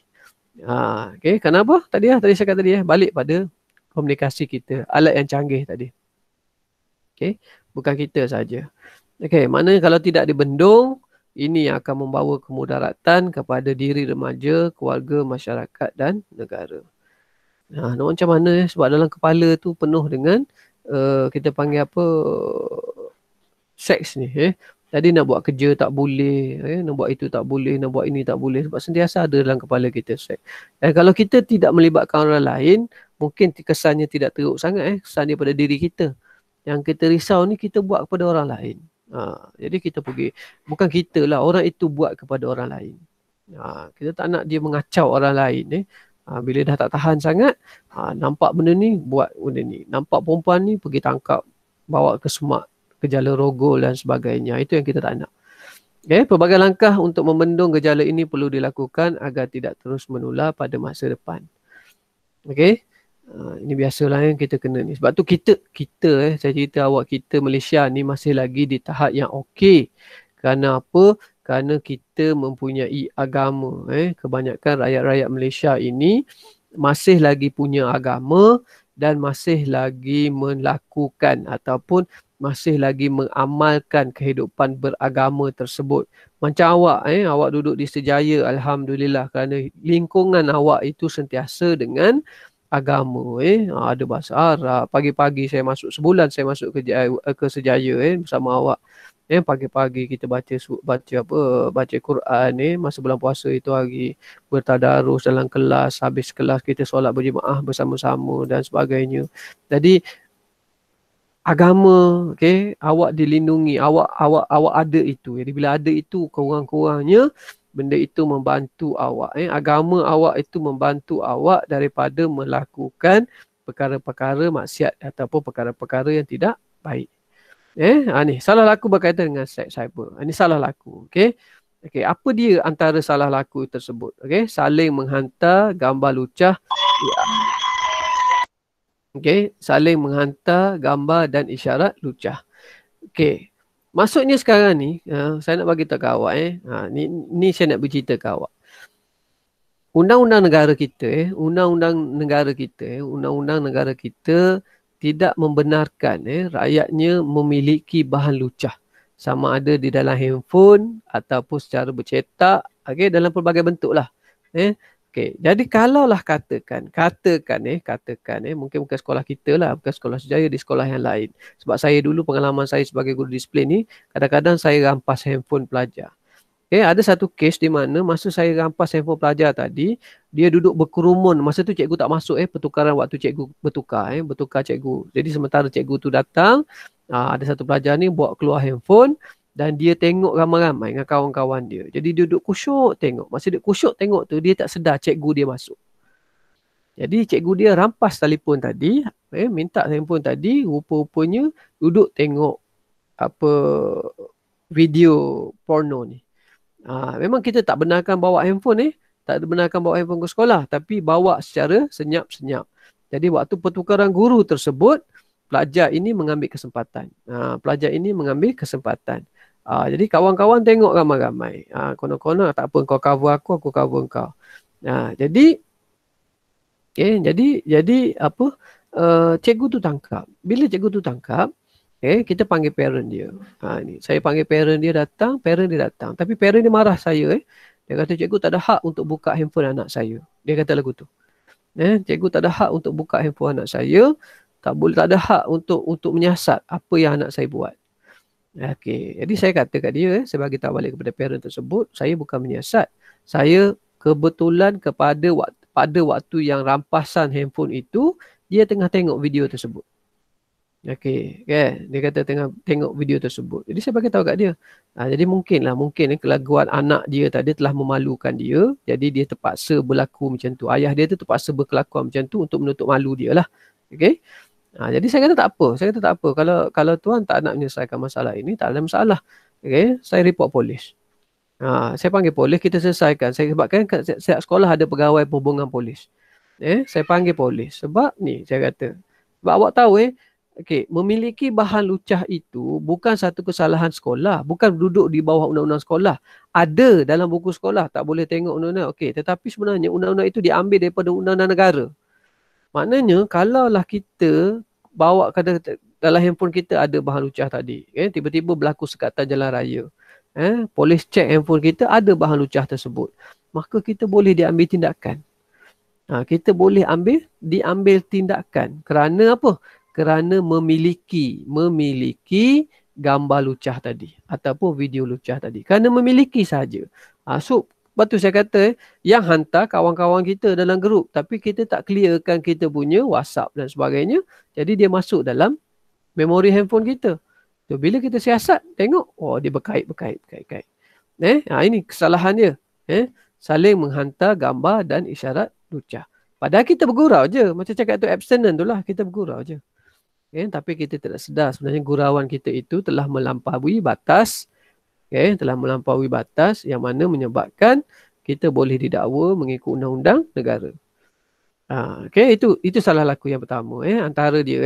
Speaker 1: Kenapa? Tadi saya kata tadi balik pada komunikasi kita, alat yang canggih tadi. Bukan kita saja. Maknanya kalau tidak dibendung, ini akan membawa kemudaratan kepada diri remaja, keluarga, masyarakat dan negara. Macam mana sebab dalam kepala tu penuh dengan kita panggil apa, seks ni. Tadi nak buat kerja tak boleh, nak buat itu tak boleh, nak buat ini tak boleh sebab sentiasa ada dalam kepala kita seks. Dan kalau kita tidak melibatkan orang lain, mungkin kesannya tidak teruk sangat kesan dia pada diri kita. Yang kita risau ni kita buat kepada orang lain. Jadi kita pergi, bukan kita lah, orang itu buat kepada orang lain. Kita tak nak dia mengacau orang lain bila dah tak tahan sangat, nampak benda ni, buat benda ni. Nampak perempuan ni, pergi tangkap, bawa ke semak, ke jala rogol dan sebagainya. Itu yang kita tak nak. Pelbagai langkah untuk membendung gejala ini perlu dilakukan agar tidak terus menular pada masa depan. Ini biasalah yang kita kena ni. Sebab tu kita saya cerita awak, kita Malaysia ni masih lagi di tahap yang okey. Kerana apa? Kerana kita mempunyai agama. Kebanyakan rakyat-rakyat Malaysia ini masih lagi punya agama dan masih lagi melakukan ataupun masih lagi mengamalkan kehidupan beragama tersebut. Macam awak, awak duduk di Sejaya, Alhamdulillah, kerana lingkungan awak itu sentiasa dengan agama. Ada bahasa Arab. Pagi-pagi saya masuk, sebulan saya masuk ke Sejaya bersama awak. Pagi-pagi kita baca Quran masa bulan puasa itu hari, bertadarus dalam kelas, habis kelas kita solat berjemaah bersama-sama dan sebagainya. Jadi agama, awak dilindungi, awak ada itu. Jadi bila ada itu, kurang-kurangnya benda itu membantu awak. Agama awak itu membantu awak daripada melakukan perkara-perkara maksiat ataupun perkara-perkara yang tidak baik. Ni salah laku berkaitan dengan seks cyber. Ini salah laku. Apa dia antara salah laku tersebut? Saling menghantar gambar lucah. Saling menghantar gambar dan isyarat lucah. Maksudnya sekarang ni, saya nak bagi tahu ke awak ni saya nak bercerita ke awak. Undang-undang negara kita, undang-undang negara kita tidak membenarkan rakyatnya memiliki bahan lucah, sama ada di dalam handphone ataupun secara bercetak, dalam pelbagai bentuk lah. Jadi kalaulah katakan mungkin bukan sekolah kita lah, bukan sekolah Sejaya, di sekolah yang lain. Sebab saya dulu, pengalaman saya sebagai guru disiplin ni, kadang-kadang saya rampas handphone pelajar. Ada satu kes di mana masa saya rampas handphone pelajar tadi, dia duduk berkerumun. Masa tu cikgu tak masuk pertukaran waktu cikgu bertukar cikgu. Jadi sementara cikgu tu datang, ada satu pelajar ni buat keluar handphone dan dia tengok ramai-ramai dengan kawan-kawan dia. Jadi dia duduk kusyuk tengok. Masa dia kusyuk tengok tu, dia tak sedar cikgu dia masuk. Jadi cikgu dia rampas telefon tadi, minta handphone tadi, rupa-rupanya duduk tengok video porno ni. Memang kita tak benarkan bawa handphone tak benarkan bawa handphone ke sekolah, tapi bawa secara senyap-senyap. Jadi waktu pertukaran guru tersebut, pelajar ini mengambil kesempatan. Pelajar ini mengambil kesempatan. Jadi kawan-kawan tengok ramai-ramai. Konon-konon tak apa, kau cover aku cover kau. Jadi jadi apa? Cikgu tu tangkap. Bila cikgu tu tangkap, kita panggil parent dia. Saya panggil parent dia datang. Tapi parent dia marah saya. Dia kata cikgu tak ada hak untuk buka handphone anak saya. Dia kata lagu tu. Cikgu tak ada hak untuk buka handphone anak saya. Tak ada hak untuk menyiasat apa yang anak saya buat. Okey, jadi saya kata kat dia, saya bagi tahu balik kepada parent tersebut, saya bukan menyiasat. Saya kebetulan pada waktu yang rampasan handphone itu, dia tengah tengok video tersebut. Okey, dia kata tengah tengok video tersebut. Jadi saya bagi tahu kat dia. Jadi mungkin kelakuan anak dia tadi telah memalukan dia, jadi dia terpaksa berlaku macam tu. Ayah dia tu terpaksa berkelakuan macam tu untuk menutup malu dia lah. Okey. Jadi saya kata tak apa. Kalau tuan tak nak menyelesaikan masalah ini, tak ada masalah. Okay? Saya report polis. Saya panggil polis, kita selesaikan. Sebabkan setiap sekolah ada pegawai perhubungan polis. Saya panggil polis. Sebab ni saya kata. Sebab awak tahu memiliki bahan lucah itu bukan satu kesalahan sekolah. Bukan duduk di bawah undang-undang sekolah. Ada dalam buku sekolah. Tak boleh tengok undang-undang. Tetapi sebenarnya undang-undang itu diambil daripada undang-undang negara. Maknanya kalaulah kita bawa dalam handphone kita ada bahan lucah tadi, tiba-tiba berlaku sekatan jalan raya, polis cek handphone kita ada bahan lucah tersebut, maka kita boleh diambil tindakan. Kita boleh diambil tindakan kerana apa? Kerana memiliki gambar lucah tadi ataupun video lucah tadi. Kerana memiliki saja. So lepas tu saya kata, yang hantar kawan-kawan kita dalam grup. Tapi kita tak clearkan kita punya WhatsApp dan sebagainya. Jadi dia masuk dalam memori handphone kita. So, bila kita siasat, tengok, dia berkait. Ini kesalahan dia. Saling menghantar gambar dan isyarat lucah. Padahal kita bergurau je. Macam cakap tu abstinent tu lah. Kita bergurau je. Tapi kita tidak sedar sebenarnya gurauan kita itu telah melampaui batas. Telah melampaui batas yang mana menyebabkan kita boleh didakwa mengikut undang-undang negara. Itu salah laku yang pertama. Antara dia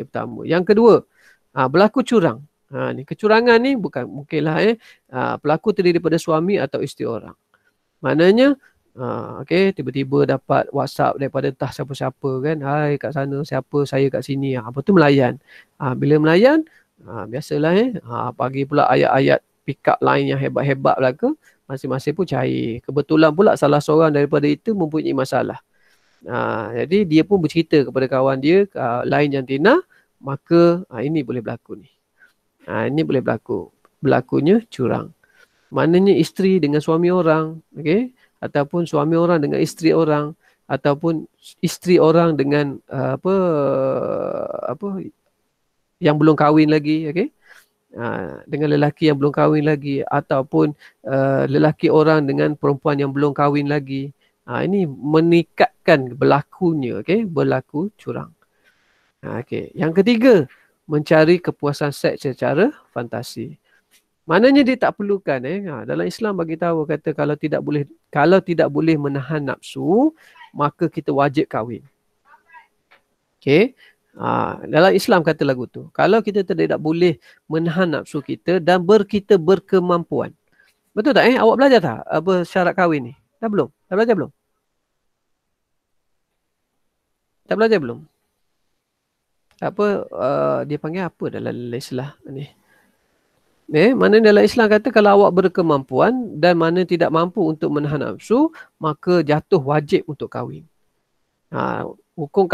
Speaker 1: pertama. Yang kedua, berlaku curang. Ni kecurangan ni mungkinlah pelaku terdiri daripada suami atau isteri orang. Maknanya tiba-tiba dapat WhatsApp daripada entah siapa-siapa kan. Hai kat sana siapa, saya kat sini. Apa tu melayan. Bila melayan, biasalah bagi pula ayat-ayat pick up line yang hebat-hebat lah ke, masing-masing pun cair. Kebetulan pula salah seorang daripada itu mempunyai masalah. Jadi dia pun bercerita kepada kawan dia, lain jantina, maka ini boleh berlaku ni. Ini boleh berlaku. Berlakunya curang. Maknanya isteri dengan suami orang, ataupun suami orang dengan isteri orang, ataupun isteri orang dengan yang belum kahwin lagi, dengan lelaki yang belum kahwin lagi, ataupun lelaki orang dengan perempuan yang belum kahwin lagi. Ini meningkatkan berlakunya, berlaku curang. Yang ketiga, mencari kepuasan seks secara fantasi. Maknanya dia tak perlukan. Dalam Islam bagi tahu kata kalau tidak boleh menahan nafsu, maka kita wajib kahwin. Dalam Islam kata lagu tu, kalau kita tidak boleh menahan nafsu kita dan kita berkemampuan. Betul tak? Awak belajar tak apa syarat kahwin ni? Dah belum? Dah belajar belum? Tak belajar belum? Dia panggil apa dalam Islam ni? Mana dalam Islam kata kalau awak berkemampuan dan mana tidak mampu untuk menahan nafsu, maka jatuh wajib untuk kahwin. Hukum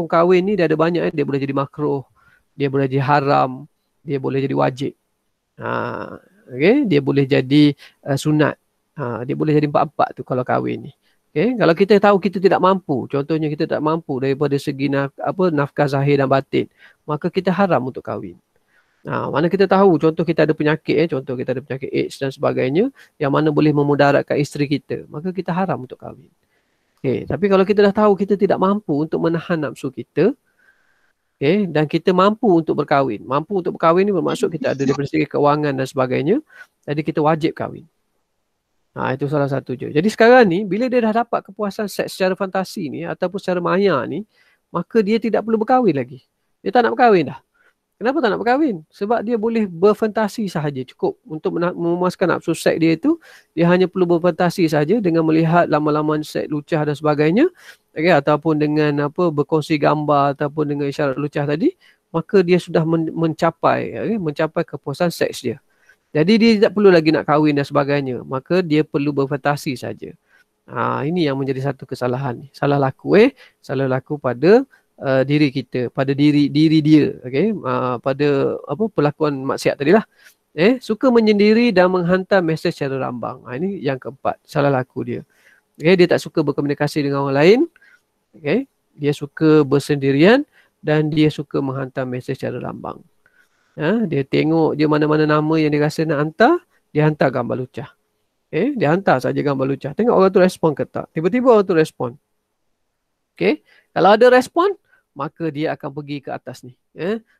Speaker 1: kahwin ni dia ada banyak. Dia boleh jadi makruh, dia boleh jadi haram, dia boleh jadi wajib. Dia boleh jadi sunat. Dia boleh jadi empat-empat tu kalau kahwin ni. Kalau kita tahu kita tidak mampu, contohnya kita tak mampu daripada segi nafkah zahir dan batin, maka kita haram untuk kahwin. Mana kita tahu contoh kita ada penyakit, contoh kita ada penyakit AIDS dan sebagainya yang mana boleh memudaratkan isteri kita, maka kita haram untuk kahwin. Tapi kalau kita dah tahu kita tidak mampu untuk menahan nafsu kita, dan kita mampu untuk berkahwin. Mampu untuk berkahwin ni bermaksud kita ada daripada segi keuangan dan sebagainya, jadi kita wajib kahwin. Itu salah satu je. Jadi sekarang ni bila dia dah dapat kepuasan seks secara fantasi ni ataupun secara maya ni, maka dia tidak perlu berkahwin lagi. Dia tak nak berkahwin dah. Kenapa tak nak berkahwin? Sebab dia boleh berfantasi sahaja, cukup untuk memuaskan nafsu seks dia itu. Dia hanya perlu berfantasi saja dengan melihat laman-laman seks lucah dan sebagainya, okay, ataupun dengan berkongsi gambar ataupun dengan isyarat lucah tadi, maka dia sudah mencapai kepuasan seks dia. Jadi dia tidak perlu lagi nak kahwin dan sebagainya, maka dia perlu berfantasi saja. Ini yang menjadi satu kesalahan. Salah laku pada diri kita, pada diri dia, okey, pada perlakuan maksiat tadilah. Suka menyendiri dan menghantar mesej secara rambang. Ini yang keempat, salah laku dia. Dia tak suka berkomunikasi dengan orang lain. Dia suka bersendirian dan dia suka menghantar mesej secara rambang. Dia tengok je mana-mana nama yang dia rasa nak hantar, dia hantar gambar lucah. Dia hantar saja gambar lucah. Tengok orang tu respon ke tak. Tiba-tiba orang tu respon. Kalau ada respon, maka dia akan pergi ke atas ni.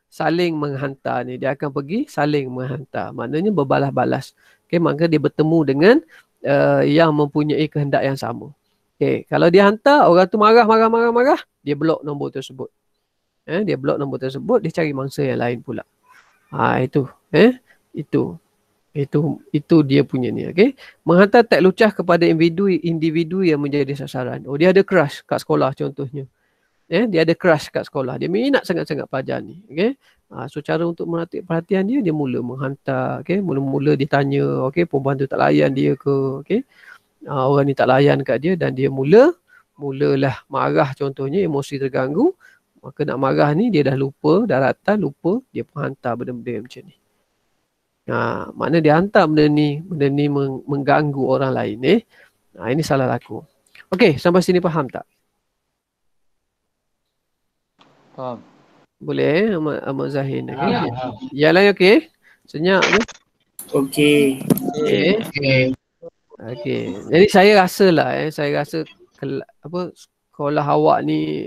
Speaker 1: Saling menghantar ni. Dia akan pergi saling menghantar. Maknanya berbalas-balas. Maka dia bertemu dengan yang mempunyai kehendak yang sama. Kalau dia hantar, orang tu marah, dia blok nombor tersebut. Dia blok nombor tersebut, dia cari mangsa yang lain pula. Itu dia punya ni, okey. Menghantar teks lucah kepada individu yang menjadi sasaran. Dia ada crush kat sekolah contohnya. Dia ada crush kat sekolah. Dia minat sangat-sangat pelajar ni, okey. So cara untuk menarik perhatian dia mula menghantar, okey. Mula-mula dia tanya, okey, perempuan tu tak layan dia ke, okey. Orang ni tak layan kat dia dan dia mulalah marah contohnya, emosi terganggu. Maka nak marah ni dia dah lupa daratan, lupa dia penghantar benda-benda macam ni. Makna dia hantar benda ni mengganggu orang lain. Ini salah laku. Okey, sampai sini faham tak?
Speaker 3: Faham.
Speaker 1: Boleh Ahmad Zahin. Okay? Yang lain okey? Senyap ke?
Speaker 4: Okey.
Speaker 1: Okey. Jadi saya rasa sekolah awak ni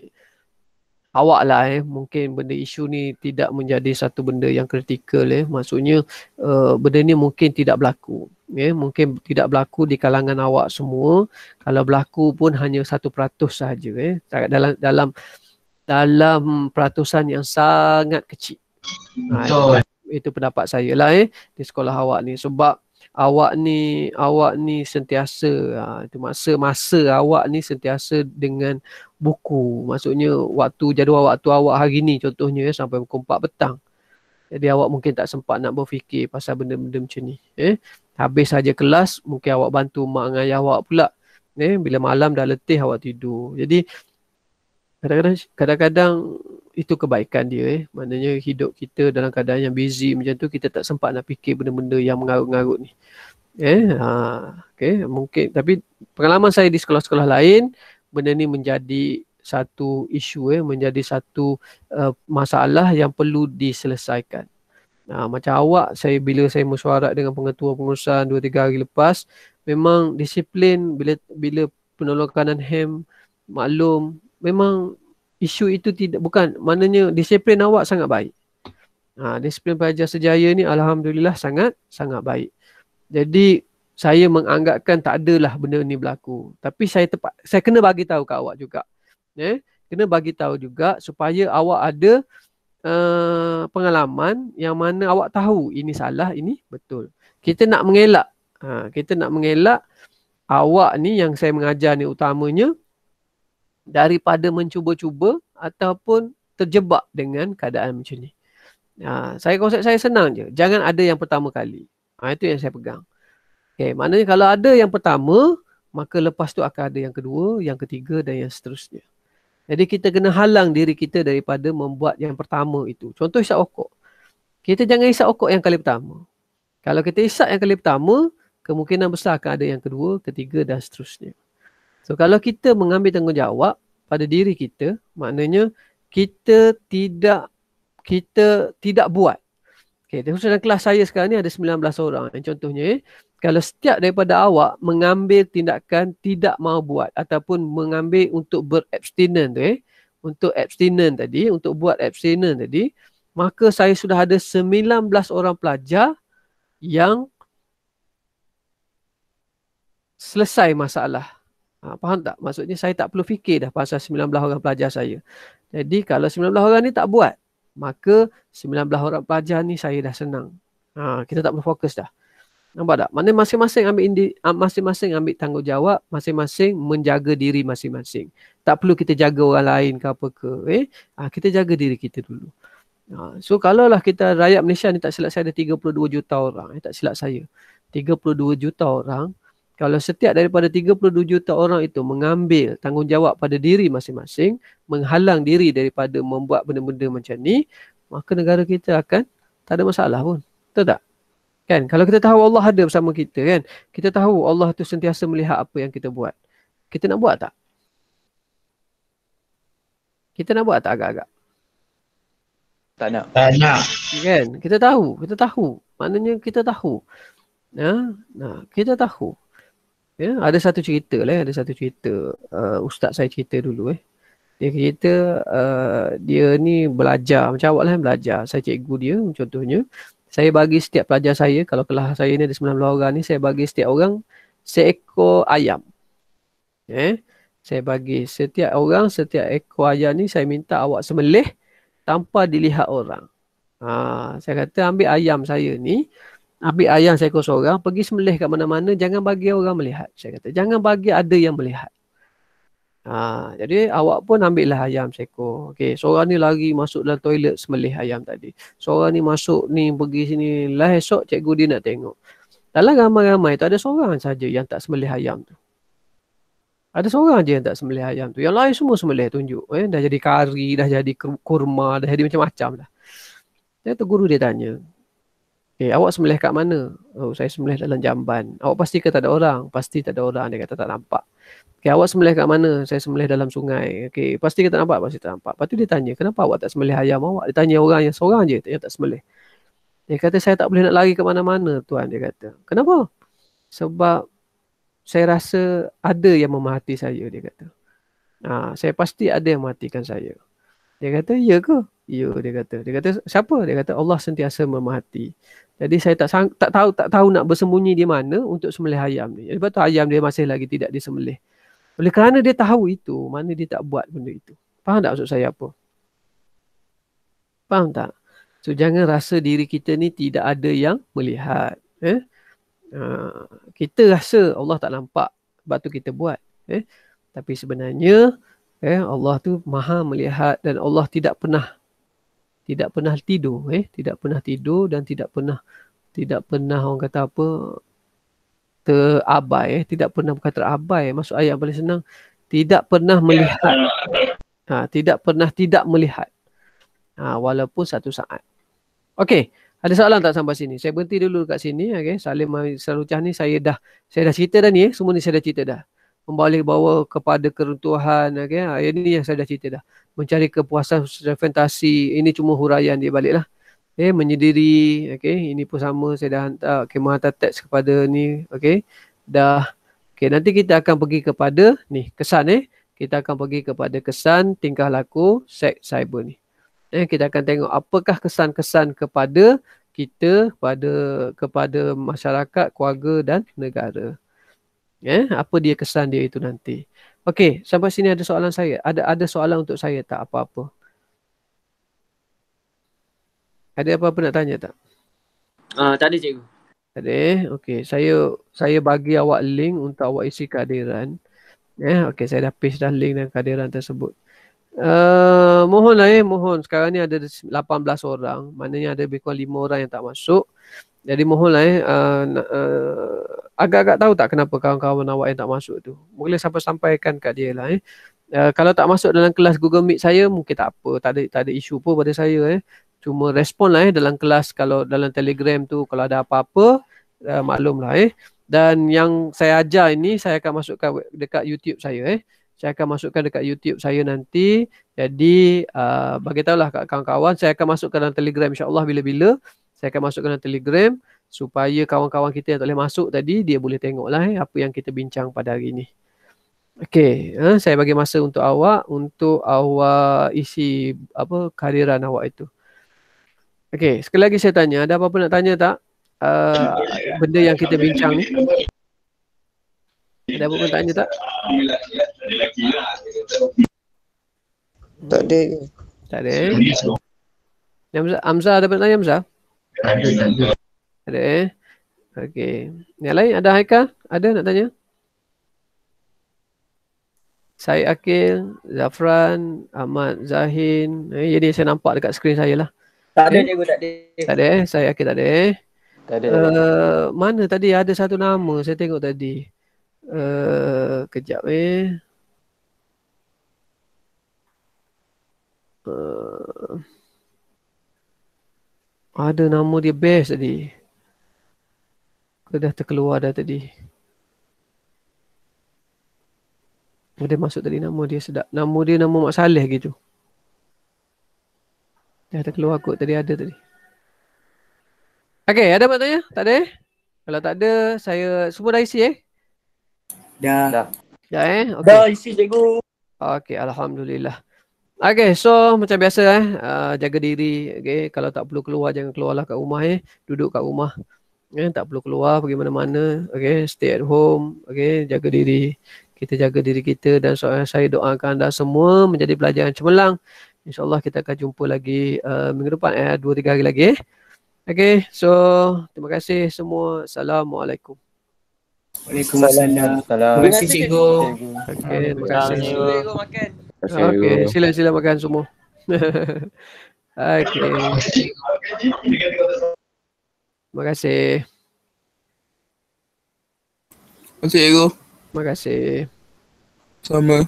Speaker 1: mungkin benda isu ni tidak menjadi satu benda yang kritikal. Maksudnya benda ni mungkin tidak berlaku. Mungkin tidak berlaku di kalangan awak semua. Kalau berlaku pun hanya 1% sahaja. Dalam peratusan yang sangat kecil. Itu pendapat saya lah di sekolah awak ni. Sebab awak ni sentiasa itu masa awak ni sentiasa dengan buku. Maksudnya jadual waktu awak hari ni contohnya sampai pukul 4 petang. Jadi awak mungkin tak sempat nak berfikir pasal benda-benda macam ni. Habis saja kelas, mungkin awak bantu mak dengan ayah awak pula. Bila malam dah letih awak tidur. Jadi kadang-kadang itu kebaikan dia. Maknanya hidup kita dalam keadaan yang busy macam tu, kita tak sempat nak fikir benda-benda yang mengarut-ngarut ni. Mungkin, tapi pengalaman saya di sekolah-sekolah lain, benda ni menjadi satu isu, menjadi satu masalah yang perlu diselesaikan. Macam awak, bila saya mesyuarat dengan pengetua pengurusan 2-3 hari lepas, memang disiplin bila penolong kanan HEM maklum, memang isu itu bukan, maknanya disiplin awak sangat baik. Disiplin pelajar sejaya ni alhamdulillah sangat baik. Jadi saya menganggapkan tak adalah benda ni berlaku. Tapi saya kena bagi tahu kat awak juga. Kena bagi tahu juga supaya awak ada pengalaman yang mana awak tahu ini salah, ini betul. Kita nak mengelak awak ni yang saya mengajar ni utamanya daripada mencuba-cuba ataupun terjebak dengan keadaan macam ni. Konsep saya senang je. Jangan ada yang pertama kali. Itu yang saya pegang. Maknanya kalau ada yang pertama, maka lepas tu akan ada yang kedua, yang ketiga dan yang seterusnya. Jadi kita kena halang diri kita daripada membuat yang pertama itu. Contoh isap rokok. Kita jangan isap rokok yang kali pertama. Kalau kita isap yang kali pertama, kemungkinan besar akan ada yang kedua, ketiga dan seterusnya. So kalau kita mengambil tanggungjawab pada diri kita, maknanya kita tidak buat. Khusus dalam kelas saya sekarang ni ada 19 orang. Contohnya, kalau setiap daripada awak mengambil tindakan tidak mau buat ataupun mengambil untuk berabstinen tu, untuk abstinen tadi, untuk buat abstinen tadi, maka saya sudah ada 19 orang pelajar yang selesai masalah. Faham tak? Maksudnya saya tak perlu fikir dah pasal 19 orang pelajar saya. Jadi kalau 19 orang ni tak buat, maka 19 orang pelajar ni saya dah senang. Kita tak perlu fokus dah. Nampak tak? Mana masing-masing masing-masing ambil tanggungjawab, masing-masing menjaga diri masing-masing. Tak perlu kita jaga orang lain ke apa ke. Kita jaga diri kita dulu. So kalaulah kita rakyat Malaysia ni, tak silap saya ada 32 juta orang. Tak silap saya. 32 juta orang. Kalau setiap daripada 32 juta orang itu mengambil tanggungjawab pada diri masing-masing, menghalang diri daripada membuat benda-benda macam ni, maka negara kita akan tak ada masalah pun. Betul tak? Kan? Kalau kita tahu Allah ada bersama kita kan, kita tahu Allah tu sentiasa melihat apa yang kita buat. Kita nak buat tak? Kita nak buat tak agak-agak?
Speaker 3: Tak nak.
Speaker 1: Kan? Kita tahu. Maknanya kita tahu. Kita tahu. Ya, ada satu cerita ustaz saya cerita dulu Dia cerita dia ni belajar macam awak lah, belajar. Saya cikgu dia contohnya. Saya bagi setiap pelajar saya, kalau kelas saya ni ada 19 orang ni, saya bagi setiap orang seekor ayam. Saya bagi setiap orang setiap ekor ayam ni, saya minta awak sembelih tanpa dilihat orang. Saya kata ambil ayam saya ni, ambil ayam seekor seorang, pergi sembelih kat mana-mana, jangan bagi orang melihat. Saya kata jangan bagi ada yang melihat. Jadi awak pun ambil lah ayam seekor. Okey, seorang ni lari masuk dalam toilet sembelih ayam tadi. Seorang ni masuk ni pergi sini. Lah esok cikgu dia nak tengok. Dalam ramai-ramai tu ada seorang saja yang tak sembelih ayam tu. Ada seorang je yang tak sembelih ayam tu. Yang lain semua sembelih tunjuk. Dah jadi kari, dah jadi kurma, dah jadi macam-macam dah. Lepas tu guru dia tanya, awak sembelih kat mana? Oh, saya sembelih dalam jamban. Awak pasti ke tak ada orang? Pasti tak ada orang. Dia kata tak nampak. Awak sembelih kat mana? Saya sembelih dalam sungai. Pasti ke tak nampak? Pasti tak nampak. Lepas tu dia tanya, kenapa awak tak sembelih ayam awak? Dia tanya orang yang seorang je yang tak sembelih. Dia kata, saya tak boleh nak lari ke mana-mana, tuan. Dia kata, kenapa? Sebab saya rasa ada yang memahati saya, dia kata. Saya pasti ada yang mematikan saya. Dia kata, ya ke? Ya, dia kata. Dia kata, siapa? Dia kata, Allah sentiasa memahati. Jadi saya tak tahu nak bersembunyi di mana untuk sembelih ayam ni. Lepas tu ayam dia masih lagi tidak disembelih. Oleh kerana dia tahu itu, mana dia tak buat benda itu. Faham tak maksud saya apa? Faham tak? So jangan rasa diri kita ni tidak ada yang melihat. Kita rasa Allah tak nampak, sebab tu kita buat. Tapi sebenarnya Allah tu maha melihat, dan Allah tidak pernah tidur. Tidak pernah tidur dan tidak pernah orang kata apa, terabai. Tidak pernah bukan terabai. Maksud ayat paling senang, tidak pernah melihat. Tidak pernah tidak melihat. Walaupun satu saat. Okey, ada soalan tak sampai sini? Saya berhenti dulu kat sini. Salim Sarucah ni saya dah cerita dah ni. Semua ni saya dah cerita dah. Membawa kepada keruntuhan. Ini yang saya dah cerita dah. Mencari kepuasan fantasi. Ini cuma huraian dia balik lah. Menyendiri. Ini pun sama. Saya dah hantar. Menghantar teks kepada ni. Dah. Nanti kita akan pergi kepada ni. Kesan Kita akan pergi kepada kesan tingkah laku seks cyber ni. Kita akan tengok apakah kesan-kesan kepada kita, kepada masyarakat, keluarga dan negara. Apa dia kesan dia itu nanti. Okey, sampai sini ada soalan saya. Ada soalan untuk saya tak apa-apa? Ada apa-apa nak tanya tak?
Speaker 2: Tak ada cikgu.
Speaker 1: Tak ada. Okey, saya bagi awak link untuk awak isi kehadiran. Okey, saya dah paste dah link dan kehadiran tersebut. Mohon sekarang ni ada 18 orang, maknanya ada lebih kurang 5 orang yang tak masuk. Jadi mohonlah agak-agak tahu tak kenapa kawan-kawan awak yang tak masuk tu. Boleh sampaikan kat dia lah. Kalau tak masuk dalam kelas Google Meet saya mungkin tak apa, tak ada isu pun pada saya. Cuma respon lah dalam kelas. Kalau dalam Telegram tu kalau ada apa-apa maklum lah. Dan yang saya ajar ini saya akan masukkan dekat YouTube saya. Saya akan masukkan dekat YouTube saya nanti. Jadi bagi tahulah kat kawan-kawan, saya akan masukkan dalam Telegram insya-Allah bila-bila. Saya akan masukkan dalam Telegram supaya kawan-kawan kita yang tak boleh masuk tadi dia boleh tengoklah apa yang kita bincang pada hari ini. Okey, saya bagi masa untuk awak isi kehadiran awak itu. Okey, sekali lagi saya tanya, ada apa-apa nak tanya tak? Benda yang kita bincang ni. Ada apa pun tanya tak?
Speaker 3: Tak ada.
Speaker 1: Tak ada Hamzah ada pertanyaan Hamzah? Ada Okey. Yang lain ada Haikal? Ada nak tanya? Syed Akil, Zafran, Ahmad Zahin. Jadi saya nampak dekat skrin saya lah.
Speaker 2: Tak ada cikgu, tak ada.
Speaker 1: Tak ada Syed Akil tak ada
Speaker 3: Tak ada.
Speaker 1: mana tadi ada satu nama saya tengok tadi. Kejap ada nama dia best tadi. Dah terkeluar dah tadi. Dia masuk tadi nama dia sedap. Nama dia nama Mak Saleh gitu. Dah terkeluar kot tadi ada tadi. Okey, ada nak tanya? Tak ada Kalau tak ada, saya semua dah isi
Speaker 2: Dah.
Speaker 3: Dah.
Speaker 1: Dah Okey.
Speaker 2: Dah isi cikgu.
Speaker 1: Okey, alhamdulillah. Okey, so macam biasa jaga diri. Okey, kalau tak perlu keluar jangan keluarlah kat rumah Duduk kat rumah. Tak perlu keluar pergi mana-mana. Okey, stay at home. Okey, jaga diri. Kita jaga diri kita dan saya doakan anda semua menjadi pelajar yang cemerlang. InsyaAllah kita akan jumpa lagi minggu depan 2-3 hari lagi Okey, so terima kasih semua. Assalamualaikum.
Speaker 2: Waalaikumsalam.
Speaker 3: Salam.
Speaker 2: Terima kasih cikgu.
Speaker 1: Okey, terima kasih.
Speaker 2: Cikgu makan.
Speaker 1: Okey, sila makan semua. Okey. Terima kasih.
Speaker 4: Cikgu.
Speaker 1: Terima kasih.
Speaker 4: Sama.